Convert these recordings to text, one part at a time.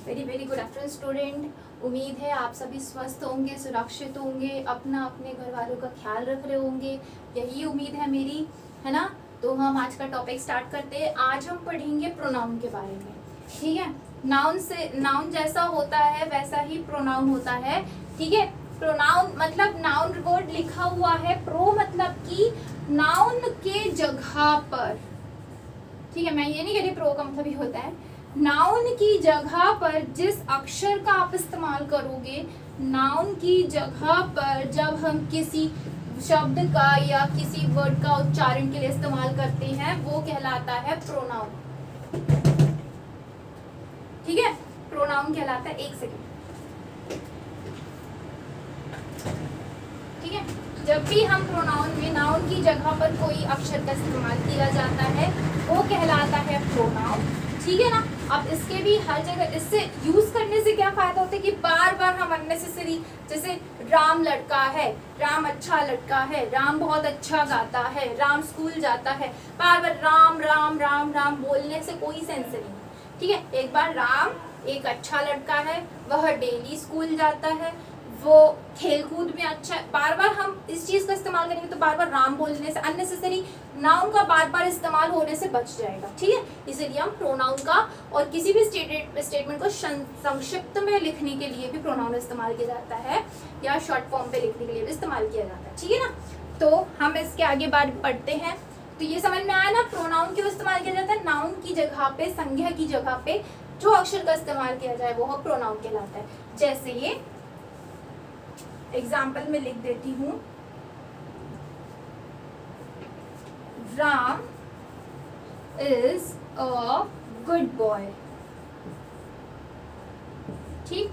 Very very good afternoon student. उम्मीद है आप सभी स्वस्थ होंगे, सुरक्षित होंगे, अपना अपने घर वालों का ख्याल रख रहे होंगे, यही उम्मीद है मेरी, है ना। तो हम आज का टॉपिक स्टार्ट करते हैं। आज हम पढ़ेंगे प्रोनाउन के बारे में, ठीक है। नाउन जैसा होता है वैसा ही प्रोनाउन होता है, ठीक है। प्रोनाउन मतलब नाउन वर्ड लिखा हुआ है, प्रो मतलब कि नाउन के जगह पर, ठीक है। मैं ये नहीं कह रही प्रो का मतलब ही होता है नाउन की जगह पर जिस अक्षर का आप इस्तेमाल करोगे, नाउन की जगह पर जब हम किसी शब्द का या किसी वर्ड का उच्चारण के लिए इस्तेमाल करते हैं वो कहलाता है प्रोनाउन, ठीक है। प्रोनाउन कहलाता है, एक सेकेंड, ठीक है। जब भी हम प्रोनाउन में नाउन की जगह पर कोई अक्षर का इस्तेमाल किया जाता है वो कहलाता है प्रोनाउन, ठीक है ना। अब इसके भी हर जगह इससे यूज करने से क्या फायदा होता है कि बार बार हम अननेसेसरी, जैसे राम लड़का है, राम अच्छा लड़का है, राम बहुत अच्छा गाता है, राम स्कूल जाता है, बार बार राम राम राम राम बोलने से कोई सेंस नहीं, ठीक है। एक बार राम एक अच्छा लड़का है, वह डेली स्कूल जाता है, वो खेलकूद में अच्छा है, बार बार हम इस चीज का इस्तेमाल करेंगे तो बार बार राम बोलने से अननेसेसरी नाउन का बार बार इस्तेमाल होने से बच जाएगा, ठीक है। इसीलिए हम प्रोनाउन का और किसी भी स्टेटमेंट को संक्षिप्त में लिखने के लिए भी प्रोनाउन इस्तेमाल किया जाता है या शॉर्ट फॉर्म पे लिखने के लिए भी इस्तेमाल किया जाता है, ठीक है ना। तो हम इसके आगे बात पढ़ते हैं। तो ये समझ में आया ना, प्रोनाउन क्यों इस्तेमाल किया जाता है। नाउन की जगह पे, संज्ञा की जगह पे जो अक्षर का इस्तेमाल किया जाए वो प्रोनाउन कहलाता है। जैसे ये एग्जाम्पल में लिख देती हूं, Ram is a good boy, ठीक।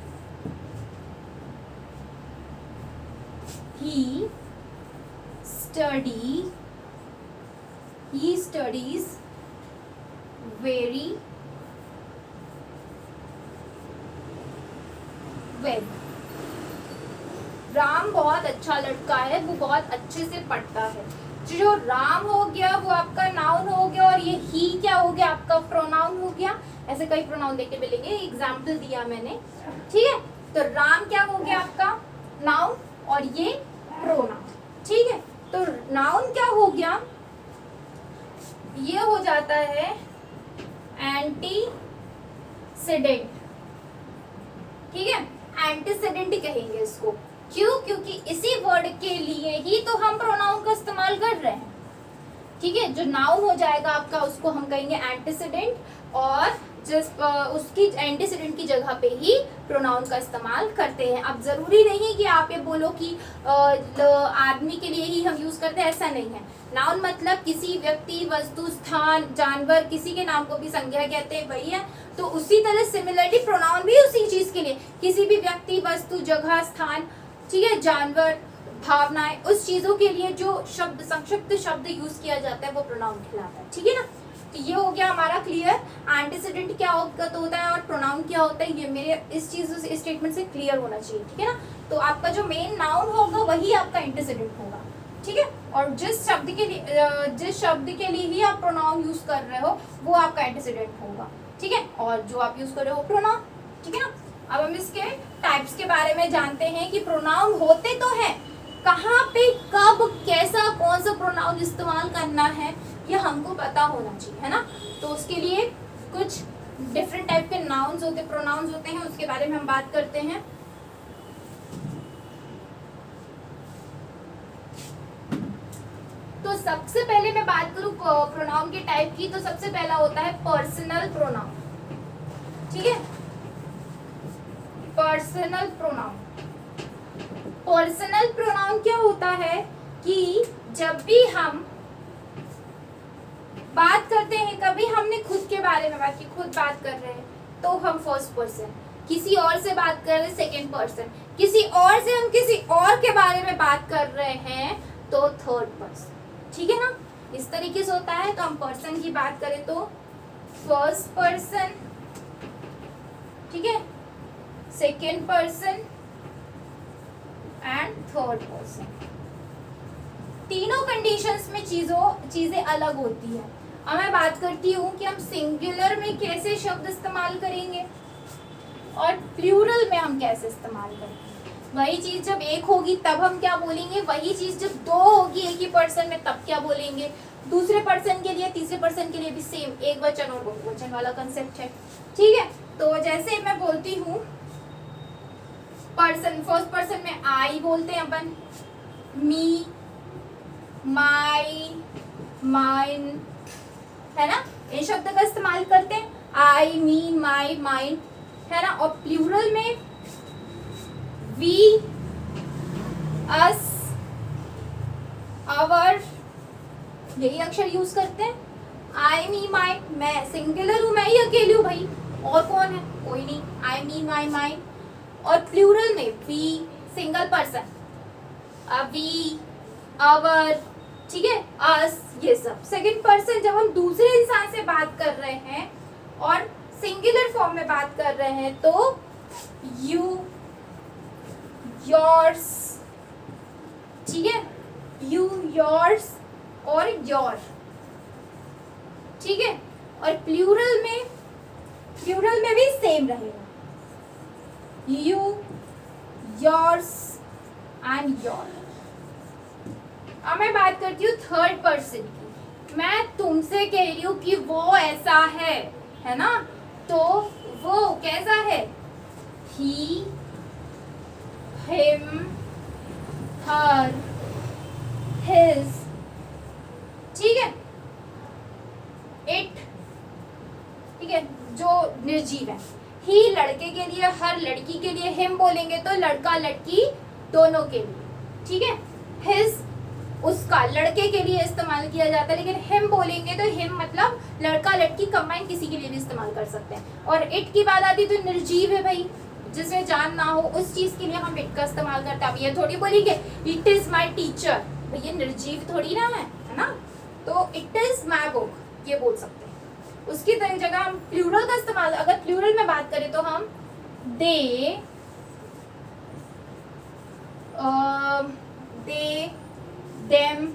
He studies very well. Ram बहुत अच्छा लड़का है, वो बहुत अच्छे से पढ़ता है। जो राम हो गया वो आपका नाउन हो गया और ये ही क्या हो गया, आपका प्रोनाउन हो गया। ऐसे कई प्रोनाउन देख के मिलेंगे, एग्जाम्पल दिया मैंने, ठीक है। तो राम क्या हो गया आपका नाउन और ये प्रोनाउन, ठीक है। तो नाउन क्या हो गया, ये हो जाता है एंटीसीडेंट, ठीक है। एंटीसीडेंट कहेंगे इसको, क्यों? क्योंकि इसी वर्ड के लिए ही तो हम प्रोनाउन का इस्तेमाल कर रहे हैं, ठीक है। जो नाउन हो जाएगा आपका उसको हम कहेंगे एंटीसीडेंट, और जिस उसकी एंटीसीडेंट की जगह पे ही प्रोनाउन का इस्तेमाल करते हैं। अब जरूरी नहीं कि आप ये बोलो कि आदमी के लिए ही हम यूज करते हैं, ऐसा नहीं है। नाउन मतलब किसी व्यक्ति, वस्तु, स्थान, जानवर, किसी के नाम को भी संज्ञा कहते हैं, वही है। तो उसी तरह सिमिलरली प्रोनाउन भी उसी चीज के लिए, किसी भी व्यक्ति, वस्तु, जगह, स्थान, ठीक है, जानवर, भावनाएं, उस चीजों के लिए जो शब्द, संक्षिप्त शब्द यूज किया जाता है वो प्रोनाउन कहलाता है, ठीक है ना। तो ये हो गया हमारा क्लियर, एंटीसीडेंट क्या होता है और प्रोनाउन क्या होता है, ये मेरे इस चीज से, इस स्टेटमेंट से क्लियर होना चाहिए, ठीक है ना। तो आपका जो मेन नाउन होगा वही आपका एंटीसीडेंट होगा, ठीक है। और जिस शब्द के लिए ही आप प्रोनाउन यूज कर रहे हो वो आपका एंटीसीडेंट होगा, ठीक है। और जो आप यूज कर रहे हो प्रोनाउन, ठीक है ना। अब हम इसके टाइप्स के बारे में जानते हैं कि प्रोनाउन होते तो हैं, कहाँ पे, कब, कैसा, कौन सा प्रोनाउन इस्तेमाल करना है ये हमको पता होना चाहिए, है ना। तो उसके लिए कुछ डिफरेंट टाइप के नाउन्स होते, प्रोनाउंस होते हैं, उसके बारे में हम बात करते हैं। तो सबसे पहले मैं बात करूं प्रोनाउन के टाइप की, तो सबसे पहला होता है पर्सनल प्रोनाउन, ठीक है। पर्सनल प्रोनाउन, पर्सनल प्रोनाउन क्या होता है कि जब भी हम बात करते हैं, कभी हमने खुद के बारे में बात की, खुद बात कर रहे हैं तो हम फर्स्ट पर्सन, किसी और से बात कर रहे हैं सेकेंड पर्सन, किसी और से हम किसी और के बारे में बात कर रहे हैं तो थर्ड पर्सन, ठीक है ना। इस तरीके से होता है। तो हम पर्सन की बात करें तो फर्स्ट पर्सन, ठीक है, second person and third person. तीनों कंडीशंस में चीजें अलग होती है। अब मैं बात करती हूँ कि हम सिंगुलर में कैसे शब्द इस्तेमाल करेंगे। और प्लूरल में हम कैसे इस्तेमाल करेंगे। वही चीज जब एक होगी तब हम क्या बोलेंगे, वही चीज जब दो होगी एक ही पर्सन में तब क्या बोलेंगे। दूसरे पर्सन के लिए, तीसरे पर्सन के लिए भी सेम एक वचन और बहुवचन वाला कंसेप्ट है, ठीक है। तो जैसे मैं बोलती हूँ पर्सन, फर्स्ट पर्सन में आई बोलते हैं अपन, मी, माई, माइन, है ना, इन शब्द का इस्तेमाल करते हैं, आई, मी, माई, माइन, है ना। और प्लूरल में वी, अस, आवर, यही अक्षर यूज करते हैं। आई, मी, माई, मैं सिंगुलर हूं, मैं ही अकेली हूँ भाई, और कौन है, कोई नहीं, आई, मी, माई, माइन। और प्लूरल में we, single person, we, our, ठीक है, अस, ये सब सेकंड पर्सन। जब हम दूसरे इंसान से बात कर रहे हैं और सिंगुलर फॉर्म में बात कर रहे हैं तो यू, योर्स, ठीक है, यू, योर्स और योर, ठीक है। और प्लूरल में भी सेम रहेगा, यू, योर्स एंड योर। अब मैं बात करती हूँ थर्ड पर्सन की। मैं तुमसे कह रही हूँ कि वो ऐसा है ना, तो वो कैसा है, ही, हिम, हर, हिज, ठीक है, इट, ठीक है, जो निर्जीव है। ही लड़के के लिए, हर लड़की के लिए, हिम बोलेंगे तो लड़का लड़की दोनों के लिए, ठीक है। हिज उसका लड़के के लिए इस्तेमाल किया जाता है, लेकिन हिम बोलेंगे तो हिम मतलब लड़का लड़की कंबाइन किसी के लिए भी इस्तेमाल कर सकते हैं। और इट की बात आती है तो निर्जीव है भाई, जिसमें जान ना हो, उस चीज के लिए हम इट का इस्तेमाल करते हैं। अब ये थोड़ी बोलेंगे इट इज माई टीचर, भैया निर्जीव थोड़ी ना है ना, तो इट इज माई बुक ये बोल सकते हैं। उसकी जगह हम प्लूरल का इस्तेमाल, अगर प्लूरल में बात करें तो हम दे, देम,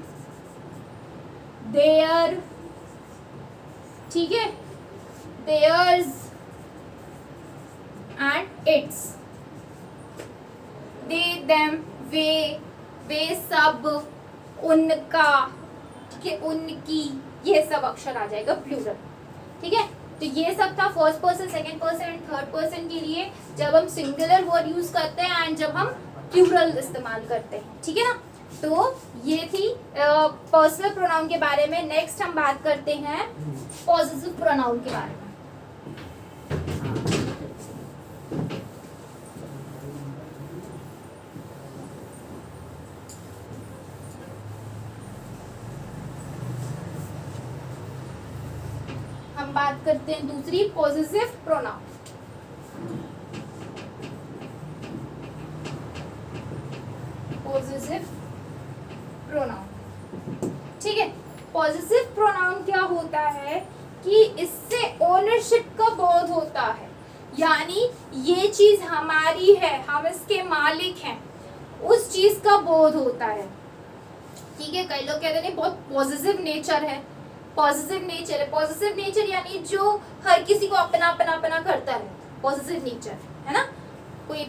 देयर, ठीक है, theirs and its, they, them, वे सब, उनका, ठीक है, उनकी, ये सब अक्षर आ जाएगा प्लूरल, ठीक है। तो ये सब था first person, second person and third person के लिए जब हम सिंगुलर वर्ड यूज करते हैं एंड जब हम प्लूरल इस्तेमाल करते हैं, ठीक है ना। तो ये थी पर्सनल प्रोनाउन के बारे में। नेक्स्ट हम बात करते हैं पॉसेसिव प्रोनाउन के बारे में। हम बात करते हैं दूसरी पॉसेसिव प्रोनाउन। पॉसेसिव प्रोनाउन, ठीक है। पॉसेसिव प्रोनाउन क्या होता है कि इससे ओनरशिप का बोध होता है, यानी ये चीज हमारी है, हम इसके मालिक हैं, उस चीज का बोध होता है, ठीक है। कई लोग कहते हैं बहुत पॉसेसिव नेचर है, पॉसेसिव नेचर है। पॉसेसिव नेचर यानी जो हर किसी को अपना अपना अपना करता है, पॉसेसिव नेचर है ना। कोई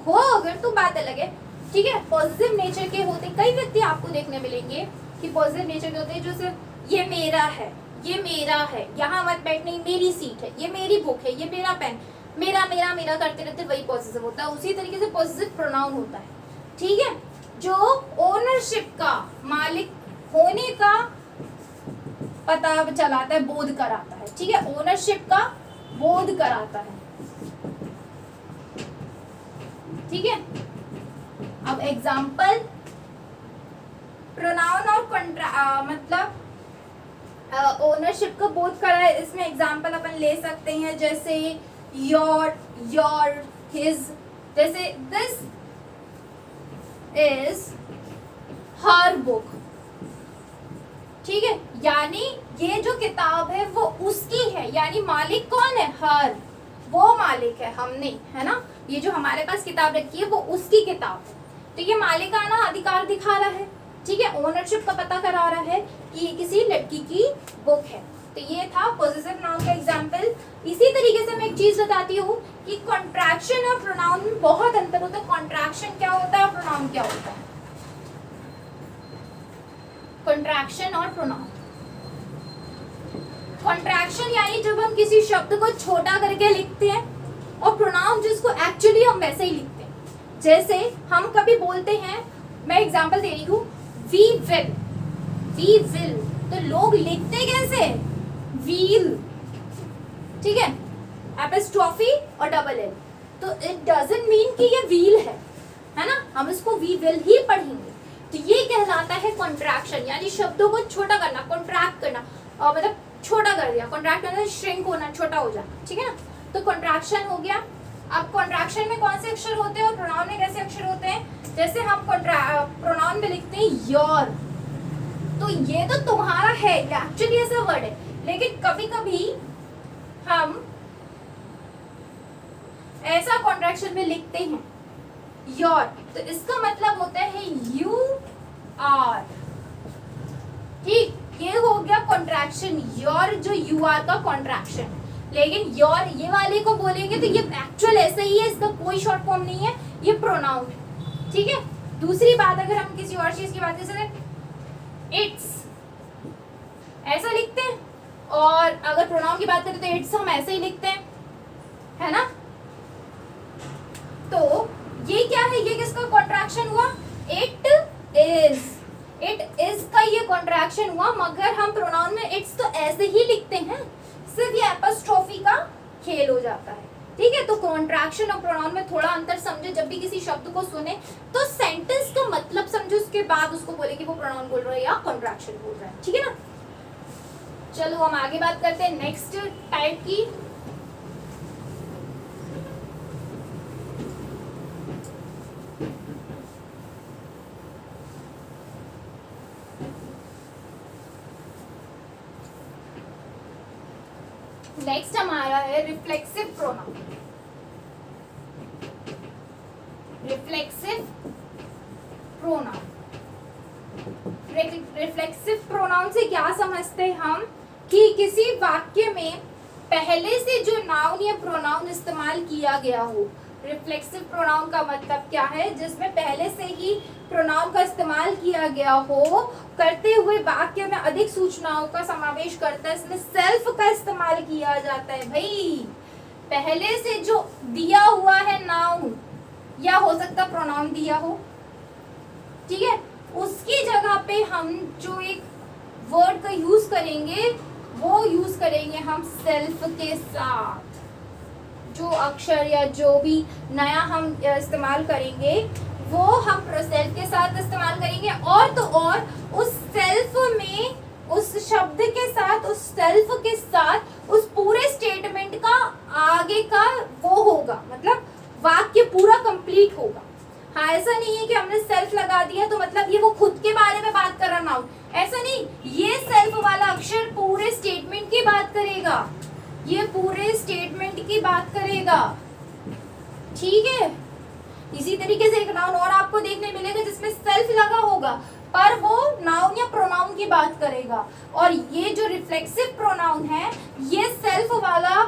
हो अगर तो बात अलग है, ठीक है। पॉजिटिव नेचर के होते कई व्यक्ति आपको देखने मिलेंगे कि पॉजिटिव नेचर के होते हैं जो सिर्फ ये मेरा है, ये मेरा है, यहाँ मत बैठने, मेरी सीट है, ये मेरी बुक है, ये मेरा पेन, मेरा मेरा मेरा करते रहते, वही पॉजिटिव होता है। उसी तरीके से पॉजिटिव प्रोनाउन होता है, ठीक है, जो ओनरशिप का, मालिक होने का पता चलाता है, बोध कराता है, ठीक है, ओनरशिप का बोध कराता है, ठीक है। अब एग्जाम्पल प्रोनाउन और मतलब ओनरशिप का बोध करा है, इसमें एग्जाम्पल अपन ले सकते हैं जैसे योर, योर, हिज, जैसे दिस इज हर बुक, ठीक है, यानी ये जो किताब है वो उसकी है, यानी मालिक कौन है, हर, वो मालिक है, हम नहीं, है ना। ये जो हमारे पास किताब रखी है वो उसकी किताब है, तो ये मालिकाना अधिकार दिखा रहा है, ठीक है, ओनरशिप का पता करा रहा है कि ये किसी लड़की की बुक है। तो ये था पॉसेसिव नाउन का एग्जाम्पल। इसी तरीके से मैं एक चीज बताती हूँ कि कॉन्ट्रैक्शन और प्रोनाउन में बहुत अंतर होता है। कॉन्ट्रैक्शन क्या होता है और प्रोनाउन क्या होता है? कॉन्ट्रैक्शन और प्रोनाउन, कॉन्ट्रैक्शन यानी जब हम किसी शब्द को छोटा करके लिखते हैं, और प्रोनाउन जिसको एक्चुअली हम वैसे ही लिखते हैं। जैसे हम कभी बोलते हैं, मैं एग्जांपल दे रही हूँ, वी विल, वी विल, तो लोग लिखते कैसे? व्हील, ठीक है, एपोस्ट्रोफी और डबल एल, तो इट डजंट मीन कि ये व्हील है ना, हम इसको वी विल ही पढ़ेंगे। तो ये कहलाता है कॉन्ट्रैक्शन, यानी शब्दों को छोटा करना, कॉन्ट्रैक्ट करना, मतलब छोटा कर दिया। कॉन्ट्रैक्ट करना श्रिंक होना, छोटा हो जाना, ठीक है ना, तो कॉन्ट्रैक्शन हो गया। अब कॉन्ट्रैक्शन में कौन से अक्षर होते हैं और प्रोनाउन में कैसे अक्षर होते हैं? जैसे हम प्रोनाउन में लिखते हैं योर, तो ये तो तुम्हारा है, एक्चुअली ऐसा वर्ड है, लेकिन कभी कभी हम ऐसा कॉन्ट्रैक्शन में लिखते हैं योर, तो इसका मतलब होता है यू आर, ठीक, ये हो गया कॉन्ट्रैक्शन योर, जो यू आर का कॉन्ट्रैक्शन। लेकिन योर ये वाले को बोलेंगे तो ये एक्चुअल ऐसे ही है, इसका कोई शॉर्ट फॉर्म नहीं है, ये प्रोनाउन है, ठीक है। दूसरी बात, अगर हम किसी और चीज की बात करें, इट्स ऐसा लिखते हैं, और अगर प्रोनाउन की बात करें तो इट्स हम ऐसे ही लिखते हैं, है ना। तो ये क्या है? ये किसका कॉन्ट्रैक्शन हुआ? इट इज, इट इज का ये कॉन्ट्रैक्शन हुआ, मगर हम प्रोनाउन में इट्स तो ऐसे ही लिखते हैं, सिर्फ ये एपोस्ट्रोफी का खेल हो जाता है, ठीक है। तो कॉन्ट्रैक्शन और प्रोनाउन में थोड़ा अंतर समझे। जब भी किसी शब्द को सुने तो सेंटेंस का मतलब समझो, उसके बाद उसको बोले कि वो प्रोनाउन बोल रहा है या कॉन्ट्रैक्शन बोल रहा है, ठीक है ना। चलो हम आगे बात करते हैं नेक्स्ट टाइप की। नेक्स्ट हमारा है reflexive pronoun. Reflexive pronoun, reflexive pronoun से क्या समझते हैं हम कि किसी वाक्य में पहले से जो नाउन या प्रोनाउन इस्तेमाल किया गया हो। रिफ्लेक्सिव प्रोनाउन का मतलब क्या है? जिसमें पहले से ही प्रोनाउन का इस्तेमाल किया गया हो, करते हुए वाक्य में अधिक सूचनाओं का समावेश करता है, इसमें सेल्फ का इस्तेमाल किया जाता है। भाई पहले से जो दिया हुआ है नाउन या हो सकता प्रोनाउन दिया हो, ठीक है, उसकी जगह पे हम जो एक वर्ड का यूज करेंगे वो यूज करेंगे हम सेल्फ के साथ। जो अक्षर या जो भी नया हम इस्तेमाल करेंगे वो हम सेल्फ के साथ इस्तेमाल करेंगे, और तो और उस सेल्फ में, उस शब्द के साथ, उस सेल्फ के साथ उस पूरे स्टेटमेंट का आगे का वो होगा, मतलब वाक्य पूरा कंप्लीट होगा। हाँ, ऐसा नहीं है कि हमने सेल्फ लगा दिया तो मतलब ये वो खुद के बारे में बात कर रहा नाउन, ऐसा नहीं। ये सेल्फ वाला अक्षर पूरे स्टेटमेंट की बात करेगा, ये पूरे स्टेटमेंट की बात करेगा, ठीक है। इसी तरीके से एक नाउन और आपको देखने मिलेगा जिसमें सेल्फ लगा होगा, पर वो नाउन या प्रोनाउन की बात करेगा। और ये जो रिफ्लेक्सिव प्रोनाउन है, ये सेल्फ वाला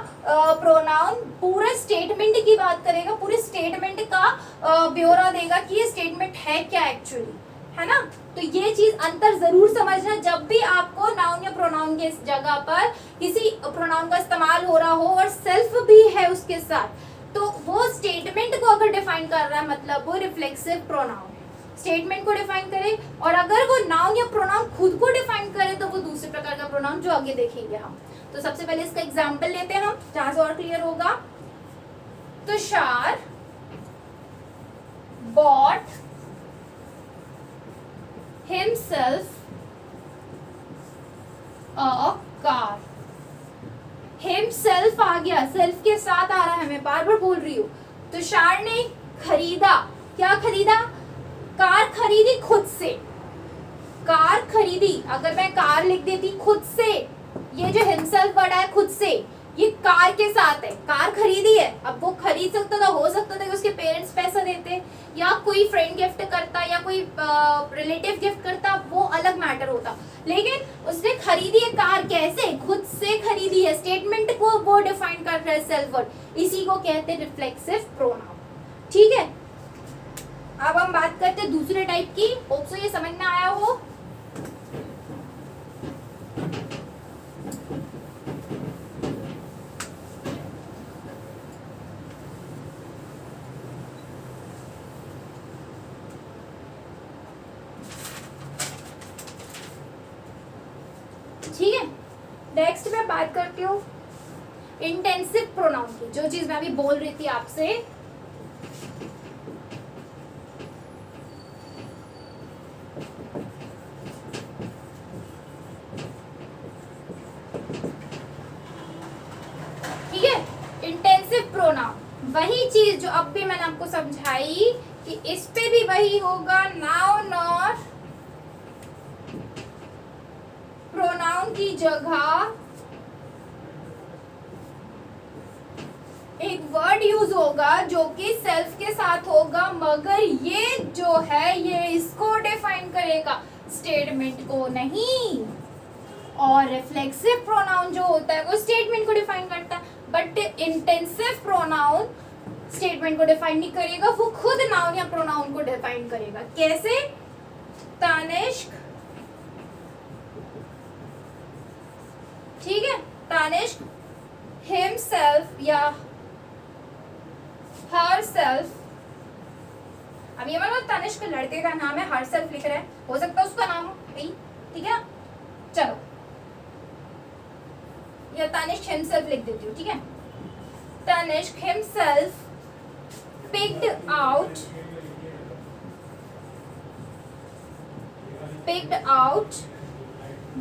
प्रोनाउन पूरे स्टेटमेंट की बात करेगा, पूरे स्टेटमेंट का ब्यौरा देगा कि ये स्टेटमेंट है क्या एक्चुअली, है ना। तो ये चीज अंतर जरूर समझना, जब भी आपको नाउन या प्रोनाउन के जगह पर किसी प्रोनाउन का इस्तेमाल हो रहा हो और सेल्फ भी है उसके साथ, तो वो स्टेटमेंट को अगर डिफाइन कर रहा है मतलब वो रिफ्लेक्सिव प्रोनाउन है। स्टेटमेंट को डिफाइन करे, और अगर वो नाउन या प्रोनाउन खुद को डिफाइन करे तो वो दूसरे प्रकार का प्रोनाउन, जो आगे देखेंगे हम। तो सबसे पहले इसका एग्जाम्पल लेते हैं हम, जहां से और क्लियर होगा। Tushar bought himself a car। himself आ गया, सेल्फ के साथ आ रहा है, मैं बार बार बोल रही हूँ। तुषार ने खरीदा, क्या खरीदा? कार खरीदी खुद से, कार खरीदी। अगर मैं कार लिख देती खुद से, ये जो himself वर्ड है खुद से, ये कार के साथ है, कार खरीदी है, अब वो खरीद सकता था, हो सकता था कि उसके पेरेंट्स पैसा देते या कोई फ्रेंड गिफ्ट करता या कोई रिलेटिव गिफ्ट करता, वो अलग मैटर होता, लेकिन उसने खरीदी है कार, कैसे, खुद से खरीदी है, स्टेटमेंट को वो डिफाइन कर रहा है सेल्फ वर्ड, इसी को कहते हैं रिफ्लेक्सिव प्रोनाउन। ठीक है, अब हम बात करते हैं दूसरे टाइप की। होप सो ये समझ में आया हो। ठीक है, नेक्स्ट मैं बात करती हूँ इंटेंसिव प्रोनाउन की, जो चीज मैं अभी बोल रही थी आपसे। ठीक है, इंटेंसिव प्रोनाउन वही चीज जो अब भी मैंने आपको समझाई कि इस पे भी वही होगा, नाउन और प्रोनाउन की जगह एक वर्ड यूज होगा जो कि सेल्फ के साथ होगा, मगर ये जो है ये इसको डिफाइन करेगा, स्टेटमेंट को नहीं। और रिफ्लेक्सिव प्रोनाउन जो होता है वो स्टेटमेंट को डिफाइन करता है, बट इंटेंसिव प्रोनाउन स्टेटमेंट को डिफाइन नहीं करेगा, वो खुद नाउन या प्रोनाउन को डिफाइन करेगा। कैसे? तनिष्क, ठीक है, तनिष्क हिमसेल्फ या herself, अब ये मतलब तनिष्क लड़के का नाम है, herself लिख रहा है, हो सकता है उसका नाम हो भाई, ठीक है, चलो या तनिष्क himself लिख देती हूँ, ठीक है। Tanishq himself picked out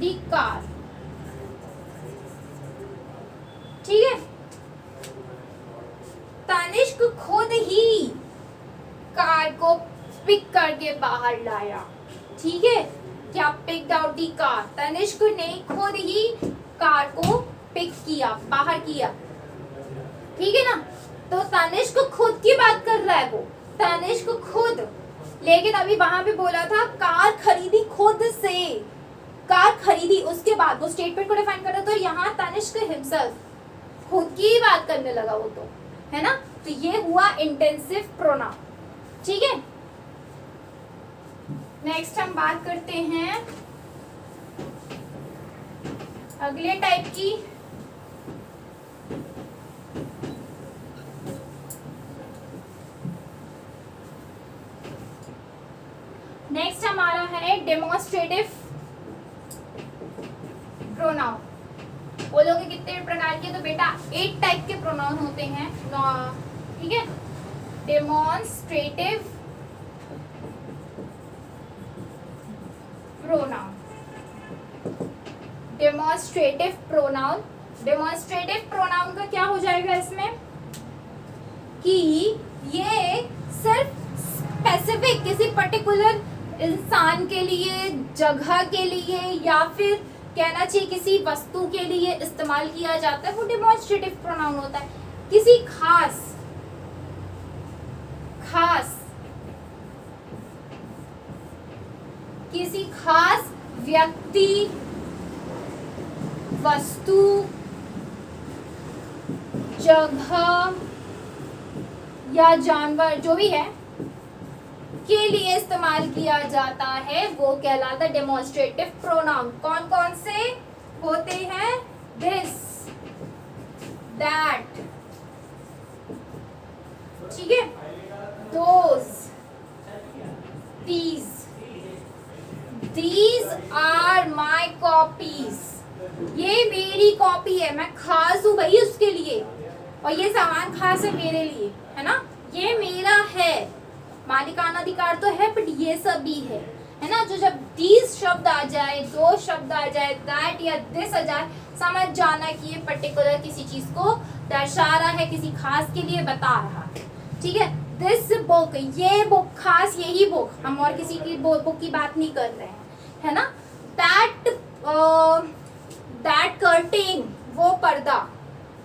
the car, ठीक है, तनिष्क खुद ही कार को पिक करके बाहर लाया। ठीक है, क्या picked out the car, Tanishq ने खुद ही कार को पिक किया, बाहर किया। ठीक है ना, तो तनिष्क खुद की बात कर रहा है, वो तनिष्क खुद, लेकिन अभी वहां पे बोला था कार खरीदी खुद से, कार खरीदी उसके बाद, वो स्टेटमेंट को डिफाइन कर रहा था, तो यहाँ तनिष्क हिमसेल्फ खुद की ही बात करने लगा वो, तो है ना, तो ये हुआ इंटेंसिव प्रोनाउन। ठीक है, नेक्स्ट हम बात करते हैं अगले टाइप की। नेक्स्ट हमारा है डेमोन्स्ट्रेटिव प्रोनाउन। बोलोगे कितने प्रकार के, तो बेटा 8 टाइप के प्रोनाउन होते हैं। ठीक है, demonstrative pronoun, demonstrative pronoun, demonstrative pronoun का क्या हो जाएगा इसमें कि ये सिर्फ स्पेसिफिक किसी पर्टिकुलर इंसान के लिए, जगह के लिए, या फिर कहना चाहिए किसी वस्तु के लिए इस्तेमाल किया जाता है, वो डेमोन्स्ट्रेटिव प्रोनाउन होता है। किसी खास किसी खास व्यक्ति, वस्तु, जगह या जानवर जो भी है के लिए इस्तेमाल किया जाता है, वो कहलाता है डेमोन्स्ट्रेटिव प्रोनाउन। कौन कौन से होते हैं? दिस, दैट, ठीक है, those, these are my copies, ये मेरी कॉपी है, मैं खास हूँ भाई उसके लिए, और ये सामान खास है मेरे लिए, है ना, ये मेरा है, मालिकाना अधिकार तो है, बट ये सब भी है ना। जो जब these शब्द आ जाए, दो शब्द आ जाए, that या this आ जाए, समझ जाना कि ये पर्टिकुलर किसी चीज को दर्शा रहा है, किसी खास के लिए बता रहा है। ठीक है, दिस बुक, ये बुक खास, यही बुक, हम और किसी की बुक की बात नहीं कर रहे हैं, है ना। दैट कर्टेन, वो पर्दा,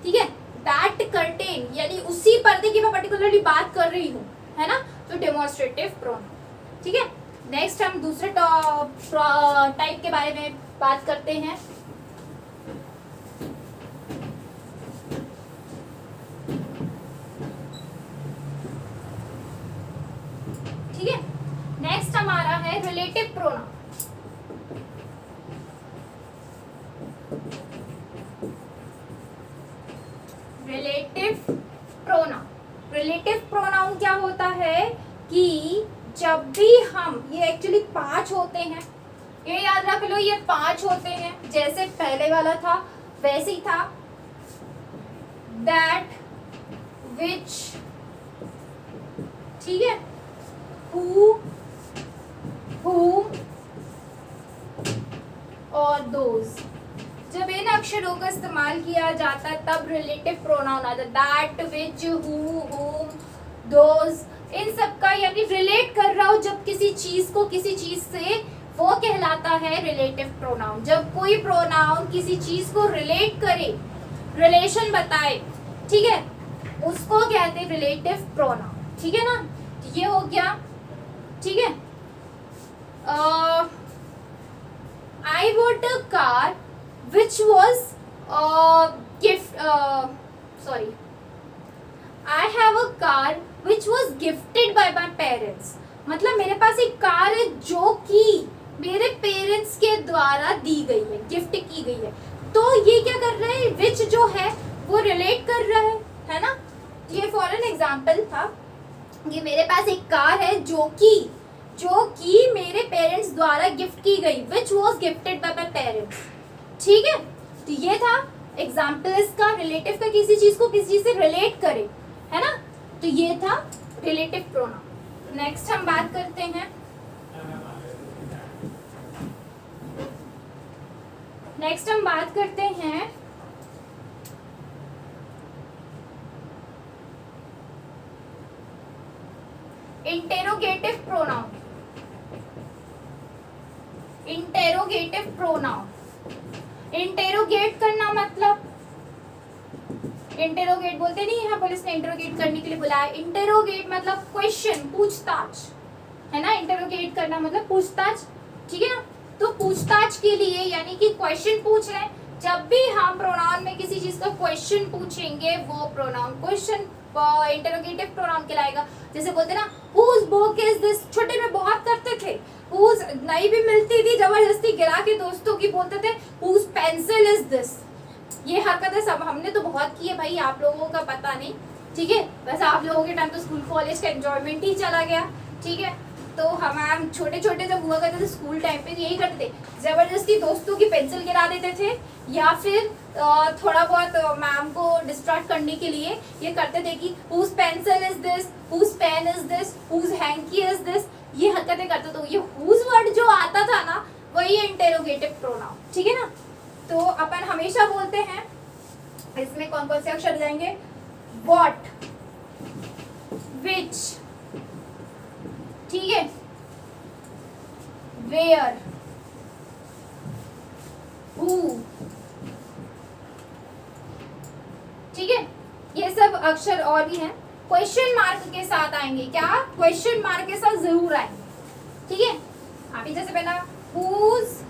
ठीक है, दैट कर्टेन यानी उसी पर्दे की मैं पर्टिकुलरली बात कर रही हूँ, है ना, तो डेमोन्स्ट्रेटिव प्रोनाउन। ठीक है, नेक्स्ट हम दूसरे टाइप के बारे में बात करते हैं। ठीक है, नेक्स्ट हमारा है relative pronoun. Relative pronoun, relative pronoun क्या होता है कि जब भी हम, ये एक्चुअली 5 होते हैं, ये याद रख लो, ये 5 होते हैं, जैसे पहले वाला था वैसे ही था। दैट विच, ठीक है, हु, whom और दोज। जब इन अक्षरों का इस्तेमाल किया जाता है तब रिलेटिव प्रोनाउन आता है। That, which, who, whom, those, इन सब का यानी रिलेट कर रहा हो जब किसी चीज को किसी चीज से, वो कहलाता है रिलेटिव प्रोनाउन। जब कोई प्रोनाउन किसी चीज को रिलेट करे, रिलेशन बताए, ठीक है, उसको कहते हैं रिलेटिव प्रोनाउन। ठीक है ना, तो ये हो गया। ठीक है, I bought a car which was sorry, I have a car which was gifted by my parents। मतलब मेरे पास एक कार है जो कि मेरे पेरेंट्स के द्वारा दी गई है, गिफ्ट की गई है। तो ये क्या कर रहा है, विच जो है वो रिलेट कर रहा है ना। ये फॉर एन एग्जाम्पल था, ये मेरे पास एक कार है जो कि मेरे पेरेंट्स द्वारा गिफ्ट की गई, which was gifted bye my parents. ठीक है, तो ये था एग्जाम्पल इसका, रिलेटिव का, किसी चीज को किसी चीज से रिलेट करे, है ना, तो ये था रिलेटिव प्रोनाउन। नेक्स्ट हम बात करते हैं, interrogative pronoun. Interrogative pronoun, interrogate करना मतलब, इंटेरोगेट बोलते नहीं है, पुलिस ने इंटेरोगेट करने के लिए बुलाया। इंटेरोगेट मतलब क्वेश्चन, पूछताछ, है ना, इंटेरोगेट करना मतलब पूछताछ। ठीक है ना, तो पूछताछ के लिए यानी कि क्वेश्चन पूछ रहे हैं। जब भी हम प्रोनाउन में किसी चीज का क्वेश्चन पूछेंगे वो प्रोनाउन क्वेश्चन इंटेरोगेटिव प्रोनाउन कहलाएगा। जैसे बोलते ना, whose book is this, छोटे में बहुत करते थे, whose नहीं भी मिलती थी जबरदस्ती गिरा के दोस्तों की बोलते थे whose pencil is this। ये हरकतें सब हमने तो बहुत की है भाई, आप लोगों का पता नहीं। ठीक है, वैसे आप लोगों के टाइम तो स्कूल कॉलेज का एंजॉयमेंट ही चला गया। ठीक है, तो हम छोटे छोटे जब हुआ करते थे स्कूल टाइम पे यही करते थे, जबरदस्ती दोस्तों की पेंसिल गिरा देते थे, या फिर थोड़ा बहुत मैम को डिस्ट्रैक्ट करने के लिए ये करते थे कि whose pencil is this, whose pen is this, whose hanky is this, ये हरकतें करते। तो ये whose वर्ड जो आता था ना, वही इंटेरोगेटिव प्रोनाउन। ठीक है ना, तो अपन हमेशा बोलते हैं, इसमें कौन कौन से अक्षर जाएंगे, what, which, ठीक है, where, who। ठीक है, ये सब अक्षर और भी हैं, क्वेश्चन मार्क के साथ आएंगे। क्या, क्वेश्चन मार्क के साथ जरूर आएंगे। ठीक है, अभी जैसे पहला whose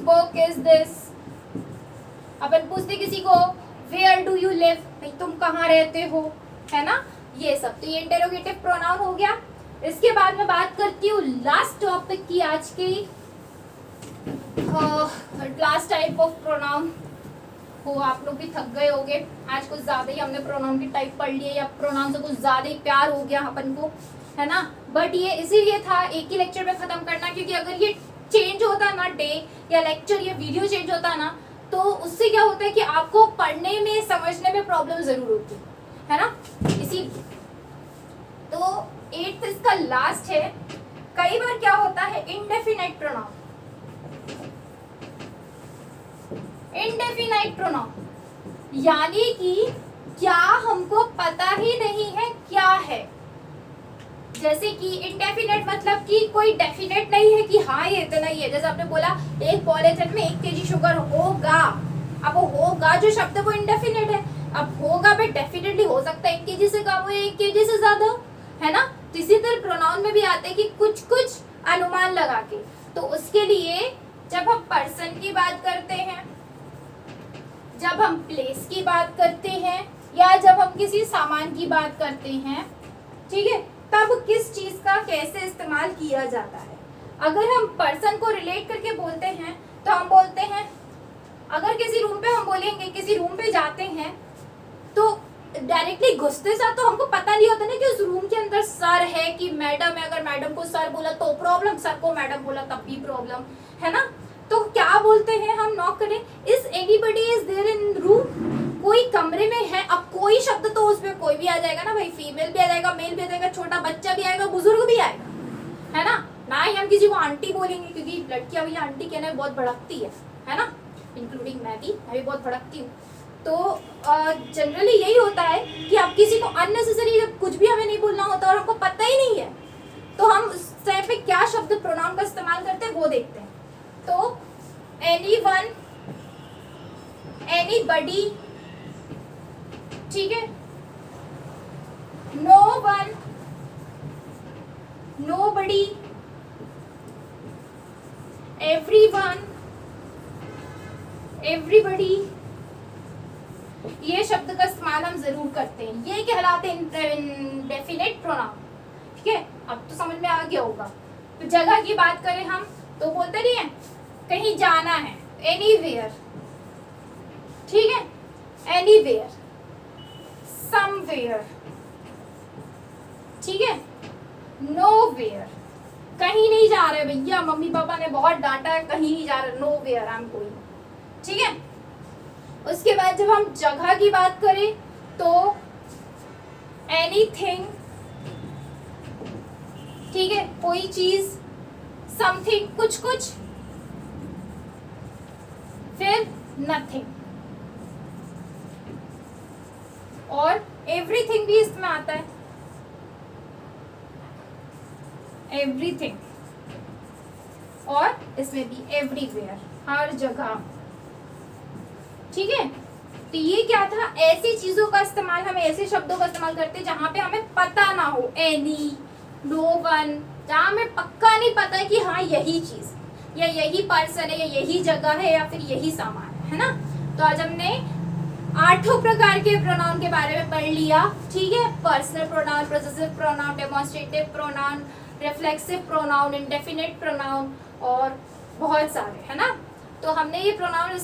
book is this, अपन पूछते किसी को where do you live, भाई तुम कहाँ रहते हो, है ना, ये सब। तो ये इंटेरोगेटिव प्रोनाउन हो गया। इसके बाद मैं बात करती हूँ लास्ट टॉपिक की आज की, लास्ट टाइप ऑफ प्रोनाउन। हो आप लोग भी थक गए होंगे, आज कुछ ज्यादा ही हमने प्रोनाउन की टाइप पढ़ लिए, या प्रोनाउन से कुछ ज्यादा ही प्यार हो गया अपन को, है ना। बट ये इसीलिए था एक ही लेक्चर में खत्म करना, क्योंकि अगर ये चेंज होता ना डे या लेक्चर या वीडियो चेंज होता ना, तो उससे क्या होता है कि आपको पढ़ने में समझने में प्रॉब्लम जरूर होती है ना, इसीलिए। तो 8th इसका लास्ट है। कई बार क्या होता है, इंडेफिनाइट प्रोनाउन, इंडेफिनाइट प्रोनाउन यानी कि क्या हमको पता ही नहीं है क्या है, जैसे कि इंडेफिनेट मतलब कि कोई डेफिनेट नहीं है कि हाँ ये इतना ही है। जैसे आपने बोला एक पॉलीथिन में 1 kg शुगर होगा, अब वो होगा जो शब्द वो इंडेफिनेट है। अब होगा बट डेफिनेटली हो सकता है 1 kg से कम हो, 1 kg से ज्यादा, है ना। तो इसी तरह प्रोनाउन में भी आते हैं कि कुछ कुछ अनुमान लगा के। तो उसके लिए जब हम पर्सन की बात करते हैं, जब हम प्लेस की बात करते हैं, या जब हम किसी सामान की बात करते हैं, ठीक है, तब किस चीज का कैसे इस्तेमाल किया जाता है। अगर हम पर्सन को रिलेट करके बोलते हैं तो हम बोलते हैं, अगर किसी रूम पे हम बोलेंगे किसी रूम पे जाते हैं तो डायरेक्टली घुसते साथ तो हमको पता नहीं होता ना कि उस रूम के अंदर सर है कि मैडम है। अगर मैडम को सर बोला तो प्रॉब्लम, सर को मैडम बोला तब भी प्रॉब्लम, है ना। तो क्या बोलते हैं हम, नॉक करें, is anybody is there in room, कोई कमरे में है। अब कोई शब्द तो उसमें कोई भी आ जाएगा ना भाई, फीमेल भी आ जाएगा, मेल भी आ जाएगा, छोटा बच्चा भी आएगा, बुजुर्ग भी आएगा, है ना। ना ही हम किसी को आंटी बोलेंगे, क्योंकि लड़कियां भी आंटी कहने में बहुत भड़कती है ना, इंक्लूडिंग मैं भी बहुत भड़कती हूँ। तो जनरली यही होता है कि आप किसी को अननेसेसरी कुछ भी हमें नहीं बोलना होता और हमको पता ही नहीं है, तो हम उस टाइम पे क्या शब्द प्रोनाउन का इस्तेमाल करते हैं वो देखते हैं। तो एनीवन, एनीबडी, ठीक है, no one, nobody, everyone, everybody, ये शब्द का इस्तेमाल हम जरूर करते हैं। ये कहलाते हैं इंडेफिनिट प्रोनाउन, ठीक है। अब तो समझ में आ गया होगा। तो जगह की बात करें हम तो बोलते नहीं है कहीं जाना है, एनीवेयर, ठीक है, एनीवेयर, समवेयर, ठीक है, नोवेयर, कहीं नहीं जा रहे भैया, मम्मी पापा ने बहुत डांटा है, कहीं नहीं जा रहे, नोवेयर आई एम गोइंग, ठीक है। उसके बाद जब हम जगह की बात करें तो एनीथिंग, ठीक है, कोई चीज, समथिंग, कुछ कुछ, फिर नथिंग, और एवरीथिंग भी इसमें आता है, एवरीथिंग, और इसमें भी एवरीवेयर, हर जगह, ठीक है। तो ये क्या था, ऐसी चीजों का इस्तेमाल, हम ऐसे शब्दों का इस्तेमाल करते हैं जहां पे हमें पता ना हो, एनी, नो वन, जहां हमें पक्का नहीं पता है कि हाँ यही चीज या यही पर्सन है या यही जगह है या फिर यही सामान है ना। तो आज हमने 8 प्रकार के प्रोनाउन के बारे में पढ़ लिया, ठीक है। Personal pronoun, possessive pronoun, demonstrative pronoun, reflexive pronoun, indefinite pronoun और बहुत सारे, है ना। तो हमने ये प्रोनाउन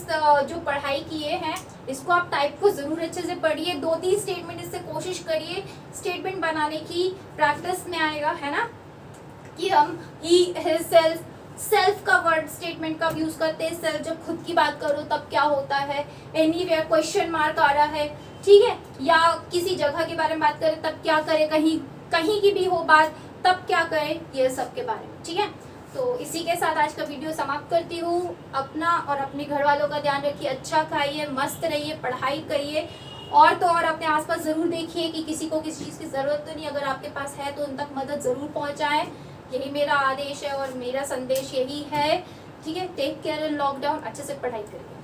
जो पढ़ाई किए हैं इसको आप टाइप को जरूर अच्छे से पढ़िए, 2-3 स्टेटमेंट इससे कोशिश करिए स्टेटमेंट बनाने की, प्रैक्टिस में आएगा, है ना। कि हम ही, हिज, सेल्फ, सेल्फ का वर्ड स्टेटमेंट का यूज करते हैं, सेल्फ जब खुद की बात करो तब क्या होता है, एनीवेयर क्वेश्चन मार्क आ रहा है, ठीक है, या किसी जगह के बारे में बात करें तब क्या करें, कहीं कहीं की भी हो बात तब क्या करें, ये सब के बारे में, ठीक है। तो इसी के साथ आज का वीडियो समाप्त करती हूँ। अपना और अपने घर वालों का ध्यान रखिए, अच्छा खाइए, मस्त रहिए, पढ़ाई करिए, और तो और अपने आसपास जरूर देखिए कि किसी को किसी चीज़ की ज़रूरत तो नहीं, अगर आपके पास है तो उन तक मदद ज़रूर पहुँचाएं। यही मेरा आदेश है और मेरा संदेश यही है, ठीक है। टेक केयर इन लॉकडाउन, अच्छे से पढ़ाई करिए।